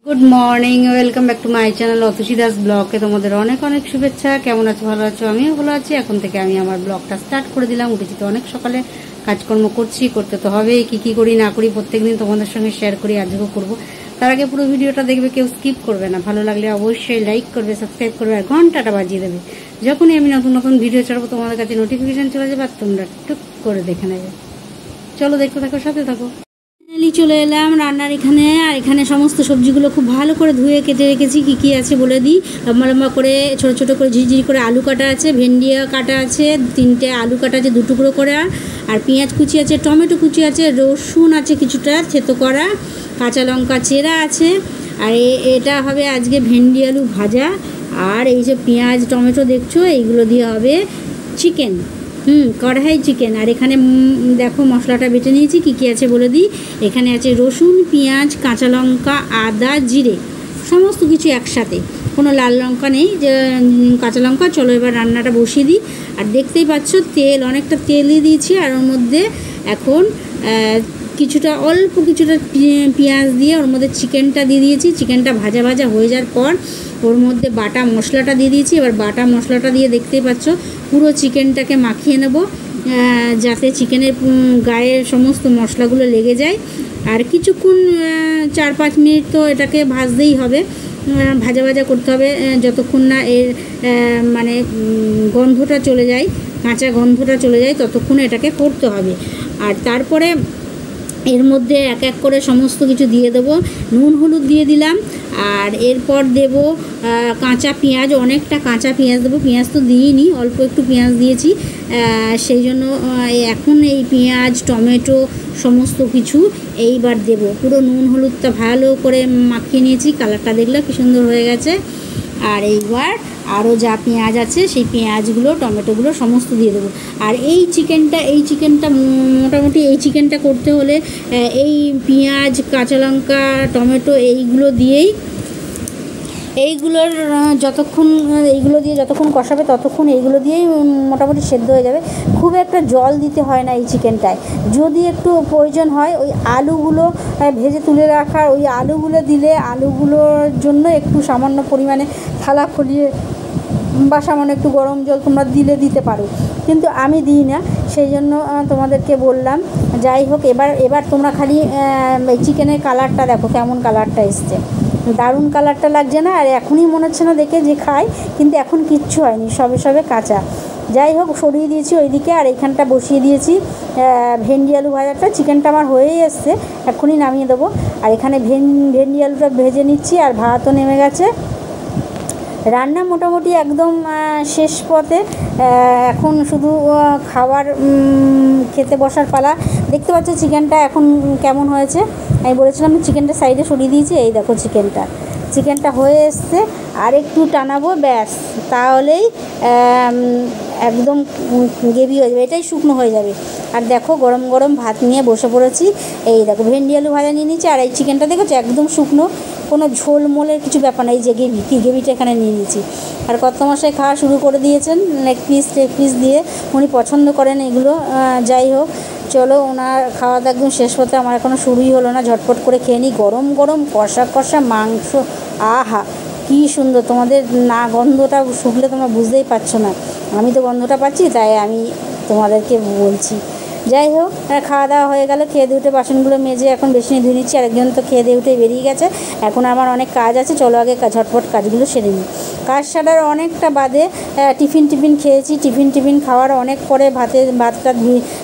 Good morning, welcome back to my channel Atushi Das ব্লগে তোমাদের অনেক অনেক শুভেচ্ছা। কেমন আছো? ভালো আছো? আমিও ভালো আছি। এখন থেকে আমি আমার ব্লগটা স্টার্ট করে দিলাম। উঠেছি তো অনেক সকালে, কাজকর্ম করছি, করতে তো হবেই। কি করি না করি প্রত্যেকদিন তোমাদের সঙ্গে শেয়ার করি, আজকেও করবো। তার আগে পুরো ভিডিওটা দেখবে, কেউ স্কিপ করবে না। ভালো লাগলে অবশ্যই লাইক করবে, সাবস্ক্রাইব করবে আর ঘন্টাটা বাজিয়ে দেবে। যখনই আমি নতুন নতুন ভিডিও ছাড়বো তোমাদের কাছে নোটিফিকেশন চলে যাবে আর তোমরা টুক করে দেখে নেবে। চলো দেখতে থাকো, সাথে থাকো। চলে এলাম রান্নার এখানে। আর এখানে সমস্ত সবজিগুলো খুব ভালো করে ধুয়ে কেটে রেখেছি। কি আছে বলে দিই। লম্বা লম্বা করে, ছোট ছোট করে, ঝিরিঝিরি করে আলু কাটা আছে, ভেন্ডিয়া কাটা আছে, 3টে আলু কাটা আছে 2 টুকরো করে, আর পেঁয়াজ কুচি আছে, টমেটো কুচি আছে, রসুন আছে কিছুটা থেতো করা, কাঁচা লঙ্কা চেরা আছে। আর এটা হবে আজকে ভেন্ডি আলু ভাজা। আর এই যে পেঁয়াজ টমেটো দেখছো, এইগুলো দিয়ে হবে চিকেন, কড়াই চিকেন। আর এখানে দেখো মশলাটা বেটে নিয়েছি। কি আছে বলে দিই। এখানে আছে রসুন, পেঁয়াজ, কাঁচা লঙ্কা, আদা, জিরে, সমস্ত কিছু একসাথে, কোনো লাল লঙ্কা নেই, যে কাঁচা লঙ্কা। চলো এবার রান্নাটা বসিয়ে দিই। আর দেখতেই পাচ্ছ তেল, অনেকটা তেলই দিয়েছি। আর ওর মধ্যে এখন অল্প কিছুটা পেঁয়াজ দিয়ে ওর মধ্যে চিকেনটা দিয়ে দিয়েছি। চিকেনটা ভাজা ভাজা হয়ে যাওয়ার পর ওর মধ্যে বাটা মশলাটা দিয়ে দিয়েছি। এবার বাটা মশলাটা দিয়ে দেখতেই পাচ্ছ পুরো চিকেনটাকে মাখিয়ে নেব, যাতে চিকেনের গায়ে সমস্ত মশলাগুলো লেগে যায়। আর কিছুক্ষণ 4-5 মিনিট তো এটাকে ভাজতেই হবে, ভাজা ভাজা করতে হবে, যতক্ষণ না এর মানে গন্ধটা চলে যায়, কাঁচা গন্ধটা চলে যায়, ততক্ষণ এটাকে করতে হবে। আর তারপরে এর মধ্যে এক এক করে সমস্ত কিছু দিয়ে দেবো। নুন হলুদ দিয়ে দিলাম। আর এরপর দেব কাঁচা পেঁয়াজ, অনেকটা কাঁচা পেঁয়াজ দেবো। পেঁয়াজ তো দিইনি, অল্প একটু পেঁয়াজ দিয়েছি। সেই জন্য এখন এই পেঁয়াজ টমেটো সমস্ত কিছু এইবার দেব। পুরো নুন হলুদটা ভালো করে মাখিয়ে নিয়েছি। কালারটা দেখলে কি সুন্দর হয়ে গেছে। আর এইবার আরও যা পেঁয়াজ আছে সেই পেঁয়াজগুলো টমেটোগুলো সমস্ত দিয়ে দেবো। আর এই চিকেনটা মোটামুটি এই চিকেনটা করতে হলে এই পেঁয়াজ কাঁচা লঙ্কা টমেটো এইগুলো দিয়ে যতক্ষণ কষাবে ততক্ষণ এইগুলো দিয়েই মোটামুটি সেদ্ধ হয়ে যাবে। খুব একটা জল দিতে হয় না এই চিকেনটায়। যদি একটু প্রয়োজন হয় ওই আলুগুলো ভেজে তুলে রাখার ওই আলুগুলো দিলে, আলুগুলোর জন্য একটু সামান্য পরিমাণে থালা খুলিয়ে বা সামান্য একটু গরম জল তোমরা দিতে পারো, কিন্তু আমি দিই না, সেই জন্য তোমাদেরকে বললাম। যাই হোক, এবার তোমরা খালি এই চিকেনের কালারটা দেখো, কেমন কালারটা এসছে, দারুণ কালারটা লাগছে না? আর এখনই মনে হচ্ছে না দেখে যে খাই, কিন্তু এখন কিচ্ছু হয়নি, সবে কাঁচা। যাই হোক, সরিয়ে দিয়েছি ওইদিকে। আর এইখানটা বসিয়ে দিয়েছি ভেন্ডি আলু ভাজাটা। চিকেনটা আমার হয়েই এসছে, এখনই নামিয়ে দেবো। আর এখানে ভেন্ডি আলুটা ভেজে নিচ্ছি। আর ভাতও নেমে গেছে। রান্না মোটামুটি একদম শেষ পথে। এখন শুধু খাবার খেতে বসার পালা। দেখতে পাচ্ছ চিকেনটা এখন কেমন হয়েছে। আমি বলেছিলাম চিকেনটা সাইডে সরিয়ে দিয়েছি। এই দেখো চিকেনটা হয়ে এসছে। আর একটু টানাবো, ব্যাস, তাহলেই একদম গ্রেভি হয়ে যাবে, এটাই শুকনো হয়ে যাবে। আর দেখো গরম গরম ভাত নিয়ে বসে পড়েছি। এই দেখো ভেন্ডি আলু ভাজা নিয়ে নিয়েছি। আর এই চিকেনটা দেখেছো একদম শুকনো, কোনো ঝোল মোলের কিছু ব্যাপার না। এই যে গ্রেভিটা এখানে নিয়ে নিয়েছি। আর কর্তামশাই খাওয়া শুরু করে দিয়েছেন লেগ পিস দিয়ে, উনি পছন্দ করেন এগুলো। যাই হোক, চলো ওনার খাওয়া দাওয়া একদম শেষ হতে, আমার এখনও শুরুই হলো না। ঝটপট করে খেয়ে নিই। গরম গরম কষা মাংস, আহা কী সুন্দর! তোমাদের না গন্ধটা শুকলে তোমরা বুঝতেই পারছো না, আমি তো গন্ধটা পাচ্ছি, তাই আমি তোমাদেরকে বলছি। যাই হোক, খাওয়া দাওয়া হয়ে গেল। খেয়ে দিয়ে উঠে বাসনগুলো মেজে এখন বেশি ধুয়ে নিচ্ছি। আরেকজন তো খেয়ে দিয়ে উঠে বেরিয়ে গেছে। এখন আমার অনেক কাজ আছে, চলো আগে ঝটপট কাজগুলো সেরে নিই। কাজ সারার অনেকটা বাদে টিফিন খেয়েছি। টিফিন খাওয়ার অনেক পরে ভাতটা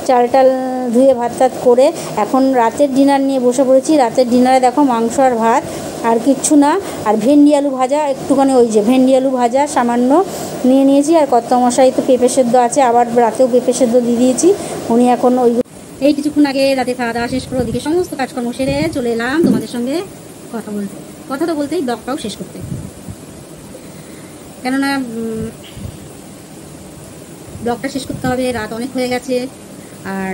চালটা ধুয়ে ভাত করে এখন রাতের ডিনার নিয়ে বসে পড়েছি। রাতের ডিনারে দেখো মাংস আর ভাত, আর কিচ্ছু না। আর ভেন্ডি আলু ভাজা একটুখানি, ওই যে ভেন্ডি আলু ভাজা সামান্য নিয়ে নিয়েছি। আর কর্তামশাই তো পেঁপে সেদ্ধ আছে, আবার রাতেও পেঁপে সেদ্ধ দিয়ে দিয়েছি। উনি এখন এই কিছুক্ষণ আগে রাতে খাওয়া দাওয়া শেষ করে ওদিকে সমস্ত কাজকর্ম সেরে চলে এলাম তোমাদের সঙ্গে কথা তো বলতেই ব্লগটাও শেষ করতে। কেননা ব্লগটা শেষ করতে হবে, রাত অনেক হয়ে গেছে। আর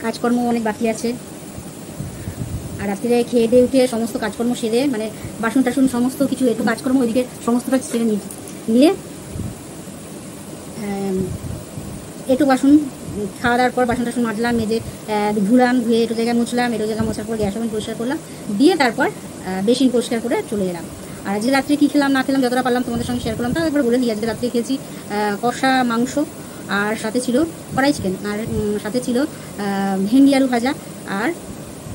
কাজকর্ম অনেক বাকি আছে। আর রাত্রিরে খেয়ে দিয়ে উঠে সমস্ত কাজকর্ম সেরে, মানে বাসন টাসন সমস্ত কিছু একটু কাজকর্ম ওইদিকে সমস্তটা সেরে নিয়ে একটু বাসন খাওয়া দাওয়ার পর বাসন টাসন মাজলাম, মেজে ধুলাম, ধুয়ে একটু জায়গায় মুছলাম, একটু জায়গায় মোছার পর গ্যাস ওভেন পরিষ্কার করলাম, দিয়ে তারপর বেসিন পরিষ্কার করে চলে এলাম। আর আজকে রাত্রে কী খেলাম না খেলাম যতটা পারলাম তোমাদের সঙ্গে শেয়ার করলাম। তারপরে বলে দিই, আজকে রাত্রে খেয়েছি কষা মাংস, আর সাথে ছিল কড়াই চিকেন, আর সাথে ছিল ভেন্ডি আলু ভাজা আর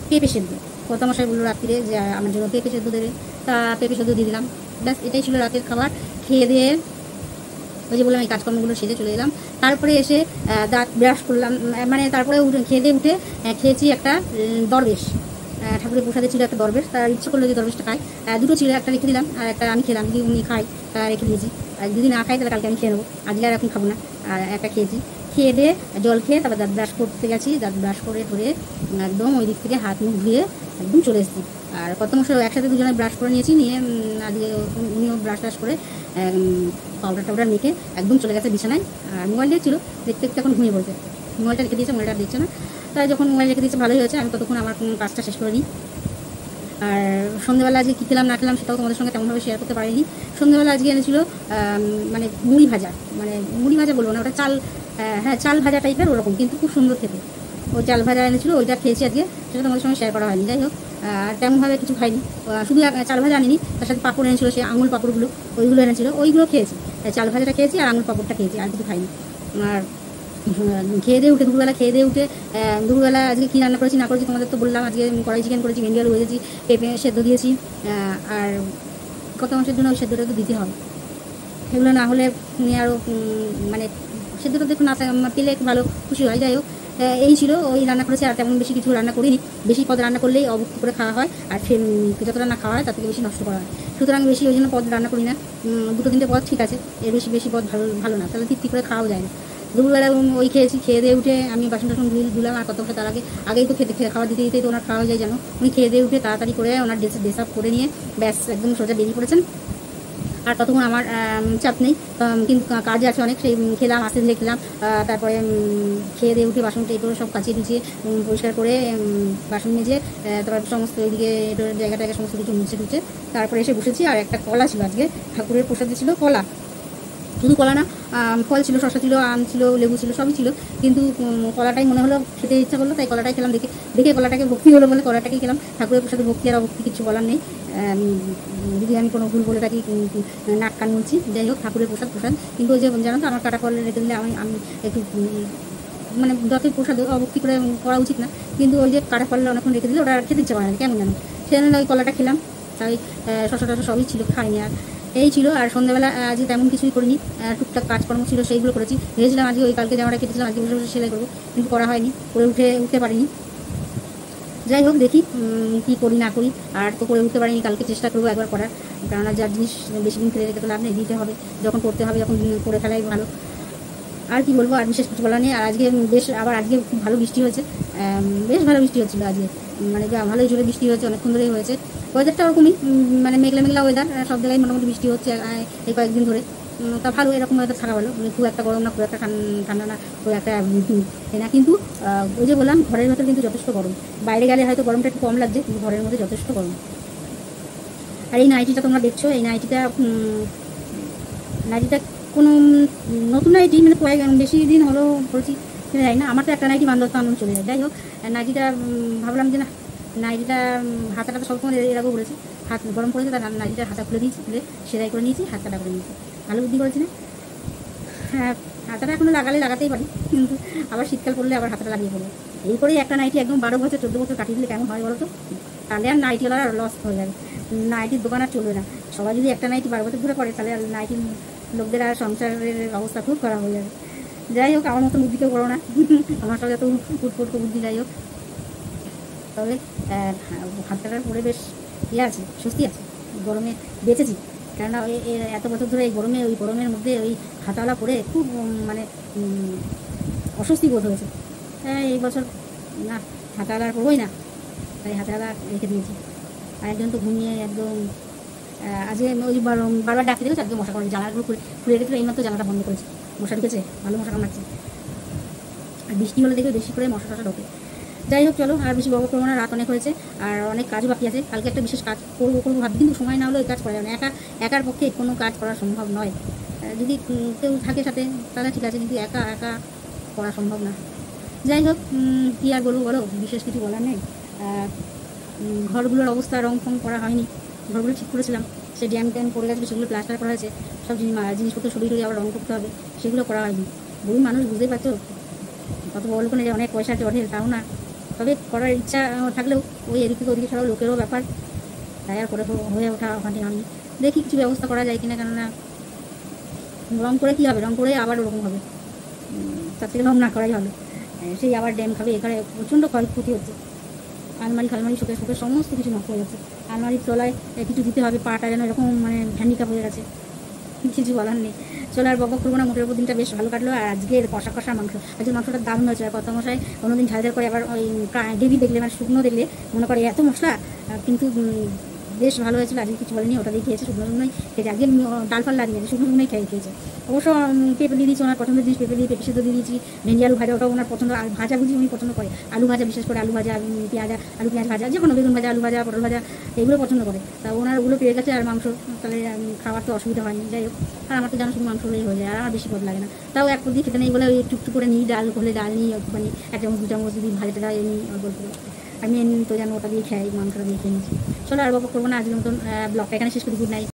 পেঁপে সেদ্ধ। কর্তামশাই বললো রাত্রিরে যে আমার জন্য পেঁপে সেদ্ধ দেবে, তা পেঁপে সেদ্ধ দিয়ে দিলাম। ব্যাস, এটাই ছিল রাতের খাবার। খেয়ে দিয়ে ওই যে বললাম এই কাজকর্মগুলো সেরে চলে এলাম। তারপরে এসে দাঁত ব্রাশ করলাম, মানে তারপরে খেয়ে দিয়ে উঠে খেয়েছি একটা দরবেশ, ঠাকুরের প্রসাদে ছিল একটা দরবেশ। তার ইচ্ছে করলো যে দরবেশটা খাই, দুটো ছিল, একটা রেখে দিলাম আর একটা আমি খেলাম। যদি উনি খাই রেখে দিয়েছি, আর যদি না খাই তাহলে কালকে আমি খেয়ে নেবো, আজকে আর এখন খাবো না। আর একটা খেয়েছি, খেয়ে দিয়ে জল খেয়ে তারপর দাঁত ব্রাশ করতে গেছি। দাঁত ব্রাশ করে ধরে একদম ওই দিক থেকে হাত মুখ ধুয়ে একদম চলে এসেছি। আর কর্তামশাই একসাথে দুজনে ব্রাশ করে নিয়েছি, নিয়ে আজকে উনিও ব্রাশ ট্রাশ করে পাউডার টাউডার মেখে একদম চলে গেছে বিছানায়। আর মোবাইল দেখছিল, দেখতে দেখতে এখন ঘুমিয়ে পড়েছে। মোবাইলটা রেখে দিয়েছে, মোবাইলটা দেখছে না। তাই যখন মোবাইল রেখে দিয়েছে ভালোই হয়েছে, আমি ততক্ষণ আমার কাজটা শেষ করে নিই। আর সন্ধ্যেবেলা আজকে কী খেলাম না খেলাম সেটাও তোমাদের সঙ্গে তেমনভাবে শেয়ার করতে পারিনি। সন্ধ্যেবেলা আজকে এনেছিল মানে মুড়ি ভাজা, মানে মুড়ি ভাজা বলবো না, ওটা চাল, হ্যাঁ চাল ভাজা টাইপের ওরকম, কিন্তু খুব সুন্দর খেতে। ওই চাল ভাজা এনেছিল, ওইটা খেয়েছি আজকে, সেটা তোমাদের সঙ্গে শেয়ার করা হয়নি। যাই হোক, আর তেমনভাবে কিছু খাইনি, শুধু চাল ভাজা আনিনি, তার সাথে পাঁপড় এনেছিল, সেই আঙুল পাঁপড়গুলো ওইগুলো এনেছিল, ওইগুলো খেয়েছি। চাল ভাজাটা খেয়েছি আর আঙুল পাঁপড়টা খেয়েছি, আর কিছু খাইনি। আর খেয়ে দিয়ে উঠে দুপুরবেলা খেয়ে দিয়ে উঠে দুপুরবেলা আজকে কী রান্না করেছি না করেছি তোমাদের তো বললাম। আজকে কড়াই চিকেন করেছি, ভেন্ডি আলু ভেজেছি, পেঁপে সেদ্ধ দিয়েছি, আর কত মাসের জন্য ওই সেদ্ধটা তো দিতে হবে, সেগুলো না হলে আরও মানে সেদ্ধটা দেখুন না পেলে একটু ভালো খুশি হয়। যাই হোক, এই ছিল, ওই রান্না করেছি, আর তেমন বেশি কিছু রান্না করিনি। বেশি পদ রান্না করলেই অবুক্তি করে খাওয়া হয়, আর যতটা না খাওয়া হয় তার থেকে বেশি নষ্ট করা হয়। সুতরাং বেশি ওই জন্য পদ রান্না করি না, দুটো তিনটে পদ ঠিক আছে, এর বেশি পদ ভালো না, তাহলে তৃপ্তি করে খাওয়াও যায় না। দুপুরবেলা ওই খেয়েছি, খেয়ে দিয়ে উঠে আমি বাসন টাসন ধুলাম। আর কতক্ষণ তার আগেই তো খাওয়া দিতে দিতেই তো ওনার খাওয়া হয়ে যায় জানো। উনি খেয়ে দিয়ে উঠে তাড়াতাড়ি করে ওনার ড্রেস আপ করে নিয়ে ব্যাস একদম সোজা বেরিয়ে পড়েছেন। আর ততক্ষণ আমার চাপ নেই, কিন্তু কাজ আছে অনেক, সেই খেলাম, আস্তে ধীরে খেলাম। তারপরে খেয়ে দিয়ে উঠে বাসনটা এই করে সব কাচিয়ে টুচিয়ে পরিষ্কার করে বাসন মেজে তারপর সমস্ত ওইদিকে জায়গাটাকে সমস্ত কিছু মুছে টুচে তারপরে এসে বসেছি। আর একটা কলা ছিল, আজকে ঠাকুরের প্রসাদে ছিল কলা, শুধু কলা না, ফল ছিল, শসা ছিল, আম ছিল, লেবু ছিল, সবই ছিল। কিন্তু কলাটাই মনে হলো খেতে ইচ্ছা করলো, তাই কলাটাই খেলাম। দেখে কলাটাকে ভক্তি হলো বলে কলাটাকেই খেলাম। ঠাকুরের প্রসাদে ভক্তি আর অভক্তি কিছু বলার নেই, যদি আমি কোনো ভুল বলে থাকি নাক কান মুলছি। যাই হোক, ঠাকুরের প্রসাদ। কিন্তু ওই যে জানো তো, আমার কাটা ফল রেখে দিলে আমি একটু মানে যতই প্রসাদ অভক্তি করে করা উচিত না, কিন্তু ওই যে কাটা ফল অনেকক্ষণ রেখে দিলে ওটা খেতে ইচ্ছা করে না, কেমন জানো, সেজন্য ওই কলাটা খেলাম। তাই শসা টসা সবই ছিল, খাইনি। আর এই ছিল। আর সন্ধ্যাবেলা আজকে তেমন কিছুই করিনি, টুকটাক কাজকর্ম ছিল সেইগুলো করেছি। ভেবেছিলাম আজকে ওই কালকে জামাটা কেটেছিলাম, আজকে বসে বসে সেলাই করবো, কিন্তু করা হয়নি, করে উঠতে পারিনি। যাই হোক, দেখি কী করি না করি। আর তো করে উঠতে পারিনি, কালকে চেষ্টা করবো একবার করার, কেননা যার জিনিস বেশি দিন ফেলে রেখে তো লাভ নেই, দিতে হবে যখন করতে হবে, যখন করে ফেলাই ভালো। আর কি বলবো, আর বিশেষ কিছু বলা নেই। আর আজকে আজকে খুব ভালো বৃষ্টি হয়েছে, বেশ ভালো বৃষ্টি হচ্ছিলো আজকে, মানে ভালোই জোরে বৃষ্টি হয়েছে, অনেকক্ষণ ধরেই হয়েছে। ওয়েদারটা ওরকমই, মানে মেঘলা ওয়েদার, সব জায়গায় মোটামুটি বৃষ্টি হচ্ছে এই কয়েকদিন ধরে। তা ভালো, এরকম ওয়েদার থাকা ভালো, খুব একটা গরম না, খুব একটা ঠান্ডা না, খুব একটা না। কিন্তু ওই যে বললাম, ঘরের ভেতর কিন্তু যথেষ্ট গরম, বাইরে গেলে হয়তো গরমটা একটু কম লাগছে, কিন্তু ঘরের মধ্যে যথেষ্ট গরম। আর এই নাইটিটা তোমরা দেখছো, এই নাইটিটা কোনো নতুন নাইটি, মানে বেশি দিন হলো পড়েছি যাই না। আমার তো একটা নাইটি বান্ধব আনন্দ চলে যায়। যাই হোক, নাইটিটা ভাবলাম যে না, নাইটিটা হাতাটা তো সবসময় এর আগেও বলেছি, হাত গরম করেছে, তার নাইটিটার হাতা খুলে দিয়েছি, খুলে সেলাই করে নিয়েছি, হাত কাটা করে নিয়েছি। ভালো বুদ্ধি করেছি না? হ্যাঁ, হাতাটা এখনো লাগাতেই পারি, কিন্তু আবার শীতকাল পড়লে আবার হাতাটা লাগিয়ে পড়বো। এই করেই একটা নাইটি একদম 12 বছর 14 বছর কাটিয়ে দিলে কেমন হয় বলো তো? তাহলে আর নাইটিওয়ালার লস হয়ে যাবে, নাইটির দোকান আর চলবে না। সবাই যদি একটা নাইটি 12 বছর ধরে করে, তাহলে আর নাইটির লোকদের আর সংসারের অবস্থা খুব খারাপ হয়ে যাবে। যাই হোক, আমার মতো বুদ্ধি কেউ করো না, আমার সঙ্গে এত ফুটফুট বুদ্ধি। যাই হোক, তবে হাত কাটার পরে বেশ আছে, স্বস্তি আছে, গরমে বেঁচেছি। কেননা এত বছর ধরে ওই গরমের মধ্যে ওই হাতাওয়ালা পরে খুব মানে অস্বস্তি বোধ হয়েছে। এই বছর না, হাতাওয়ালা আর পরবোই না, তাই হাতাওয়ালা রেখে দিয়েছি। আর একজন তো ঘুমিয়ে একদম আজকে ওই বারবার ডাকতে দিয়েছে, আজকে মশা করে জানালাগুলো খুলে রেখেছিল, এইমাত্র জানালাটা বন্ধ করেছে, মশা ঢুকেছে, ভালো মশা কামড়াচ্ছে। আর বৃষ্টি হলে দেখবে বেশি করে মশা টশা ঢোকে। যাই হোক, চলো, আর বেশি বড় করবো না, রাত অনেক হয়েছে, আর অনেক কাজও বাকি আছে। কালকে একটা বিশেষ কাজ করবো ভাবি, কিন্তু সময় না হলেও এই কাজ করা যাবে না, একার পক্ষে কোনো কাজ করা সম্ভব নয়। যদি কেউ থাকে সাথে তাহলে ঠিক আছে, কিন্তু একা করা সম্ভব না। যাই হোক, কী আর বলবো বলো, বিশেষ কিছু বলার নেই। ঘরগুলোর অবস্থা রং ফং করা হয়নি, ঘরগুলো ঠিক করেছিলাম, সে ড্যাম ট্যাম পড়ে গেছিলো, সেগুলো প্লাস্টার করা হয়েছে, সব জিনিসপত্র সরিয়ে আবার রং করতে হবে, সেগুলো করা হয়নি। বহু মানুষ বুঝতেই পারছো, কত বড় লোক নেই যে অনেক পয়সা আছে অঢেল, তাও না। তবে করার ইচ্ছা থাকলেও ওই এদিক থেকে ওদিকে ছাড়াও লোকেরও ব্যাপার, তাই আর করে হয়ে ওঠা হয়নি। দেখি কিছু ব্যবস্থা করা যায় কিনা, কেননা রং করে কী হবে, রং করে আবার ওরকম হবে, তার থেকে রং না করাই ভালো। সেই আবার ড্যাম খাবে, এখানে প্রচণ্ড ক্ষয়ক্ষতি হচ্ছে, আলমারি ফালমারি শোকে শোকে সমস্ত কিছু নষ্ট হয়ে যাচ্ছে। আলমারির তলায় কিছু দিতে হবে, পাটা যেন এরকম মানে হ্যান্ডিক্যাপ হয়ে গেছে, কিছু বলার নেই। চলো আর বকবক করবো না, মোটের উপর দিনটা বেশ ভালো কাটলো। আর আজকের কষা কষা মাংস, আজকে মাংসটা দারুণ হয়েছে। আর কত মশাই অন্যদিন ঝাল ঝাল করে, আবার ওই গ্রেভি দেখলে মানে শুকনো দেখলে মনে করে এত মশলা, কিন্তু বেশ ভালো হয়েছিল। আজকে কিছু বলেনি, ওটা দিয়ে খেয়েছে, শুকনো শুকনোই খেয়েছে। আজকে ডাল ফাল লাগিয়ে শুকনো শুকনোই খেয়েছে। অবশ্য পেঁপে দিয়ে দিয়েছি, ওনার পছন্দের জিনিস পেঁপে দিয়ে, পেঁপে সেদ্ধ দিয়ে দিয়েছি, ভেন্ডি আলু ভাজা, ওটাও ওনার পছন্দ। আর ভাজা ভুজি উনি পছন্দ করে, আলু ভাজা, বিশেষ করে আলু ভাজা, আলু পেঁয়াজ ভাজা, যে কোনো বেগুন ভাজা, আলু ভাজা, পটল ভাজা, এগুলো পছন্দ করে। তা ওনার ওগুলো পেয়ে গেছে, আর মাংস, তাহলে খাওয়ার তো অসুবিধা হয়নি। যাই হোক, আর আমার তো জানো শুধু মাংস হলেই হয়ে যায়, আর আমার বেশি পদ লাগে না। তাও এক পদ দিয়ে খেতে নেই বলে ওই টুকটুক করে নিই, ডাল হলে ডাল নিই, একটুখানি 1 চামচ 2 চামচ যদি ভাজা টাজা নিই অল্প অল্প করে। আমি তো জানো ওটা দিয়ে খাই, মাংসটা দিয়ে খেয়ে নিচ্ছি। চলো আর বকবক করবো না, আজকের মতন ব্লগটা এখানে শেষ করি। Good night.